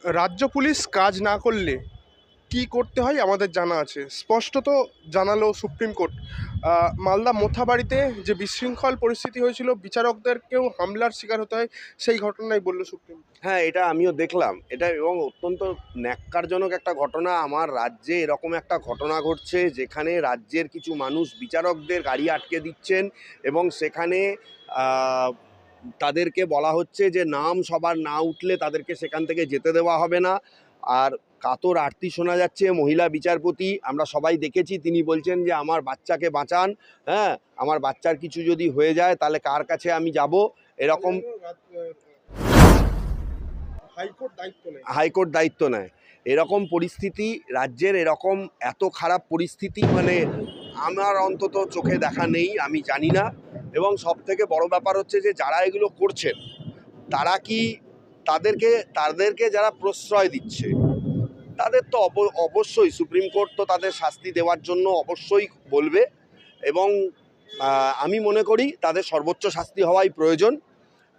রাজ্য পুলিশ কাজ না করলে কি করতে হয় আমাদের জানা আছে, স্পষ্টত জানালো সুপ্রিম কোর্ট। মালদা মোথাবাড়িতে যে বিশৃঙ্খল পরিস্থিতি হয়েছিল, বিচারকদেরকেও হামলার শিকার হতে হয়, সেই ঘটনাই বললো সুপ্রিম কোর্ট। হ্যাঁ, এটা আমিও দেখলাম এটা, এবং অত্যন্ত ন্যাক্কারজনক একটা ঘটনা। আমার রাজ্যে এরকম একটা ঘটনা ঘটছে যেখানে রাজ্যের কিছু মানুষ বিচারকদের গাড়ি আটকে দিচ্ছেন এবং সেখানে আহ, তাদেরকে বলা হচ্ছে যে নাম সবার না উঠলে তাদেরকে সেখান থেকে যেতে দেওয়া হবে না। আর কাতর আরতি শোনা যাচ্ছে। মহিলা বিচারপতি আমরা সবাই দেখেছি, তিনি বলছেন যে আমার বাচ্চাকে বাঁচান, হ্যাঁ, আমার বাচ্চার কিছু যদি হয়ে যায় তাহলে কার কাছে আমি যাব, এরকম। হাইকোর্ট দায়িত্ব নেয়। এরকম পরিস্থিতি রাজ্যের, এরকম এত খারাপ পরিস্থিতি মানে আমার অন্তত চোখে দেখা নেই, আমি জানি না। এবং সব থেকে বড় ব্যাপার হচ্ছে যে যারা এগুলো করছেন তারা কি, তাদেরকে তাদেরকে যারা প্রশ্রয় দিচ্ছে তাদের তো অবশ্যই সুপ্রিম কোর্ট তো তাদের শাস্তি দেওয়ার জন্য অবশ্যই বলবে। এবং আমি মনে করি তাদের সর্বোচ্চ শাস্তি হওয়াই প্রয়োজন।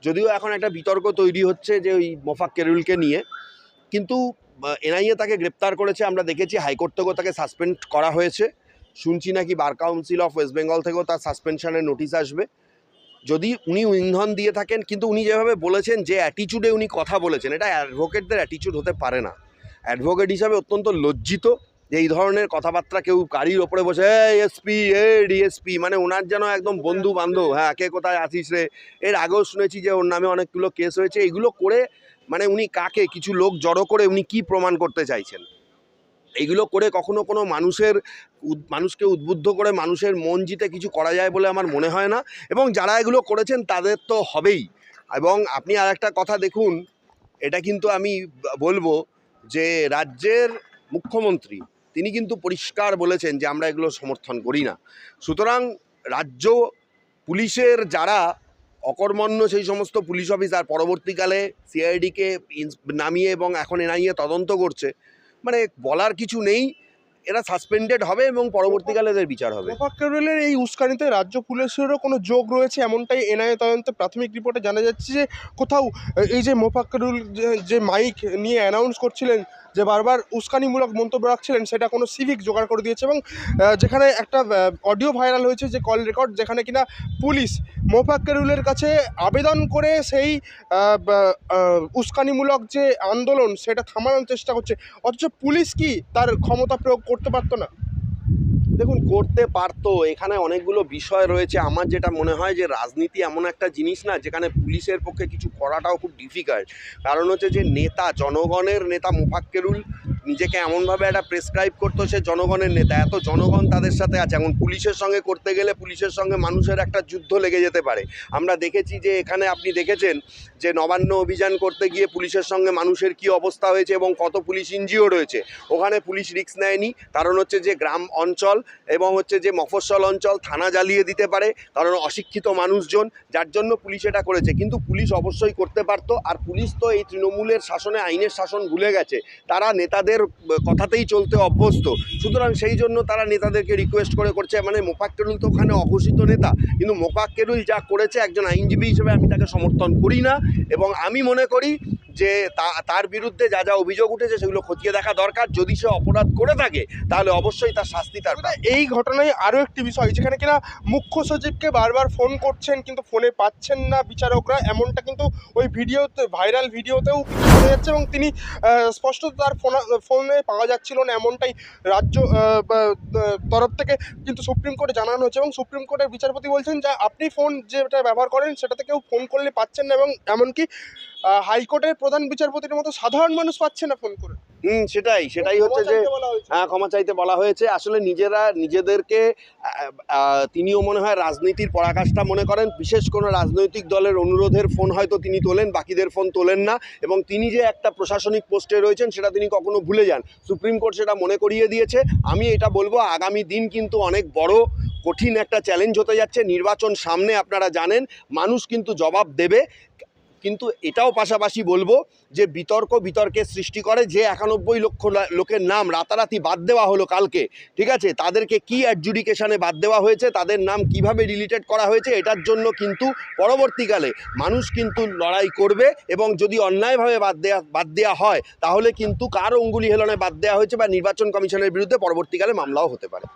যদিও এখন একটা বিতর্ক তৈরি হচ্ছে যে ওই মোফাক্কেরুলকে নিয়ে, কিন্তু এনআইএ তাকে গ্রেপ্তার করেছে, আমরা দেখেছি। হাইকোর্ট থেকেও তাকে সাসপেন্ড করা হয়েছে। শুনছি নাকি bar council of West Bengal থেকেও তার সাসপেনশনের নোটিশ আসবে যদি উনি ইন্ধন দিয়ে থাকেন। কিন্তু উনি যেভাবে বলেছেন, যে অ্যাটিচিউডে উনি কথা বলেছেন, এটা অ্যাডভোকেটদের অ্যাটিচিউড হতে পারে না। অ্যাডভোকেট হিসাবে অত্যন্ত লজ্জিত যে এই ধরনের কথাবার্তা কেউ গাড়ির ওপরে বসে এসপি ডিএসপি, মানে ওনার যেন একদম বন্ধু বান্ধব। হ্যাঁ, কে কোথায় আসিস রে। এর আগেও শুনেছি যে ওর নামে অনেকগুলো কেস হয়েছে। এগুলো করে মানে উনি কাকে, কিছু লোক জড়ো করে উনি কি প্রমাণ করতে চাইছেন? এইগুলো করে কখনো কোনো মানুষকে উদ্বুদ্ধ করে মানুষের মন জিতে কিছু করা যায় বলে আমার মনে হয় না। এবং যারা এগুলো করেছেন তাদের তো হবেই। এবং আপনি আর একটা কথা দেখুন, এটা কিন্তু আমি বলবো যে রাজ্যের মুখ্যমন্ত্রী তিনি কিন্তু পরিষ্কার বলেছেন যে আমরা এগুলো সমর্থন করি না। সুতরাং রাজ্য পুলিশের যারা অকর্মণ্য সেই সমস্ত পুলিশ অফিসার পরবর্তীকালে সিআইডিকে নামিয়ে এবং এখন এনআইএ তদন্ত করছে, মানে বলার কিছু নেই। এরা সাসপেন্ডেড হবে এবং পরবর্তীকালে এদের বিচার হবে। মোফাক্কেরুলের এই উস্কানিতে রাজ্য পুলিশেরও কোনো যোগ রয়েছে, এমনটাই এনআইএ তদন্তে প্রাথমিক রিপোর্টে জানা যাচ্ছে। যে কোথাও এই যে মোফাক্কেরুল যে মাইক নিয়ে অ্যানাউন্স করছিলেন, যে বারবার উস্কানিমূলক মন্তব্য রাখছিলেন, সেটা কোনো সিভিক জোগাড় করে দিয়েছে। এবং যেখানে একটা অডিও ভাইরাল হয়েছে, যে কল রেকর্ড, যেখানে কিনা পুলিশ মোফাক্কেরুলের কাছে আবেদন করে সেই উস্কানিমূলক যে আন্দোলন সেটা থামানোর চেষ্টা করছে, অথচ পুলিশ কি তার ক্ষমতা প্রয়োগ করতে পারতো না? দেখুন, করতে পারতো। এখানে অনেকগুলো বিষয় রয়েছে। আমার যেটা মনে হয় যে রাজনীতি এমন একটা জিনিস না যেখানে পুলিশের পক্ষে কিছু করাটাও খুব ডিফিকাল্ট। কারণ হচ্ছে যে নেতা, জনগণের নেতা মোফাক্কেরুল নিজেকে এমনভাবে একটা প্রেসক্রাইব করতো সে জনগণের নেতা। এত জনগণ তাদের সাথে আছে। এখন পুলিশের সঙ্গে করতে গেলে পুলিশের সঙ্গে মানুষের একটা যুদ্ধ লেগে যেতে পারে। আমরা দেখেছি যে এখানে আপনি দেখেছেন যে নবান্ন অভিযান করতে গিয়ে পুলিশের সঙ্গে মানুষের কি অবস্থা হয়েছে এবং কত পুলিশ ইনজিওর্ড হয়েছে। ওখানে পুলিশ রিস্ক নেয়নি, কারণ হচ্ছে যে গ্রাম অঞ্চল এবং হচ্ছে যে মফস্বল অঞ্চল, থানা জ্বালিয়ে দিতে পারে কারণ অশিক্ষিত মানুষজন, যার জন্য পুলিশ এটা করেছে। কিন্তু পুলিশ অবশ্যই করতে পারতো। আর পুলিশ তো এই তৃণমূলের শাসনে আইনের শাসন ভুলে গেছে, তারা নেতাদের কথাতেই চলতে অভ্যস্ত। সুতরাং সেই জন্য তারা নেতাদেরকে রিকোয়েস্ট করে করছে। মানে মোফাক্কেরুল তো ওখানে অঘোষিত নেতা, কিন্তু মোফাক্কেরুল যা করেছে একজন আইনজীবী হিসেবে আমি তাকে সমর্থন করি না। এবং আমি মনে করি যে তার বিরুদ্ধে যা যা অভিযোগ উঠেছে সেগুলো খতিয়ে দেখা দরকার। যদি সে অপরাধ করে থাকে তাহলে অবশ্যই তার শাস্তি তার। এই ঘটনায় আরও একটি বিষয়, যেখানে কিনা মুখ্য সচিবকে বারবার ফোন করছেন কিন্তু ফোনে পাচ্ছেন না বিচারকরা, এমনটা কিন্তু ওই ভিডিওতে, ভাইরাল ভিডিওতেও শোনা যাচ্ছে। এবং তিনি স্পষ্টত তার ফোনে পাওয়া যাচ্ছিল না, এমনটাই রাজ্য তরফ থেকে কিন্তু সুপ্রিম কোর্টে জানানো হয়েছে। এবং সুপ্রিম কোর্টের বিচারপতি বলছেন যে আপনি ফোন যেটা ব্যবহার করেন সেটাতে কেউ ফোন করলে পাচ্ছেন না, এবং এমনকি হাইকোর্টের প্রধান বিচারপতির মতো সাধারণ মানুষ পাচ্ছে না ফোন করে। সেটাই হচ্ছে যে হ্যাঁ, ক্ষমা চাইতে বলা হয়েছে। আসলে নিজেদেরকে তিনিও মনে হয় রাজনীতির পরাকাষ্ঠা মনে করেন। বিশেষ কোনো রাজনৈতিক দলের অনুরোধের ফোন হয়তো তিনি তোলেন, বাকিদের ফোন তোলেন না। এবং তিনি যে একটা প্রশাসনিক পোস্টে রয়েছেন সেটা তিনি কখনো ভুলে যান। সুপ্রিম কোর্ট সেটা মনে করিয়ে দিয়েছে। আমি এটা বলবো, আগামী দিন কিন্তু অনেক বড় কঠিন একটা চ্যালেঞ্জ হতে যাচ্ছে। নির্বাচন সামনে, আপনারা জানেন, মানুষ কিন্তু জবাব দেবে। কিন্তু এটাও পাশাপাশি বলবো যে বিতর্কের সৃষ্টি করে যে 91 লক্ষ লোকের নাম রাতারাতি বাদ দেওয়া হলো কালকে, ঠিক আছে, তাদেরকে কি অ্যাডজুডিকেশনে বাদ দেওয়া হয়েছে, তাদের নাম কিভাবে ডিলিটেড করা হয়েছে, এটার জন্য কিন্তু পরবর্তীকালে মানুষ কিন্তু লড়াই করবে। এবং যদি অন্যায়ভাবে বাদ দেওয়া হয় তাহলে কিন্তু কার অঙ্গুলি হেলনে বাদ দেওয়া হয়েছে বা নির্বাচন কমিশনের বিরুদ্ধে পরবর্তীকালে মামলাও হতে পারে।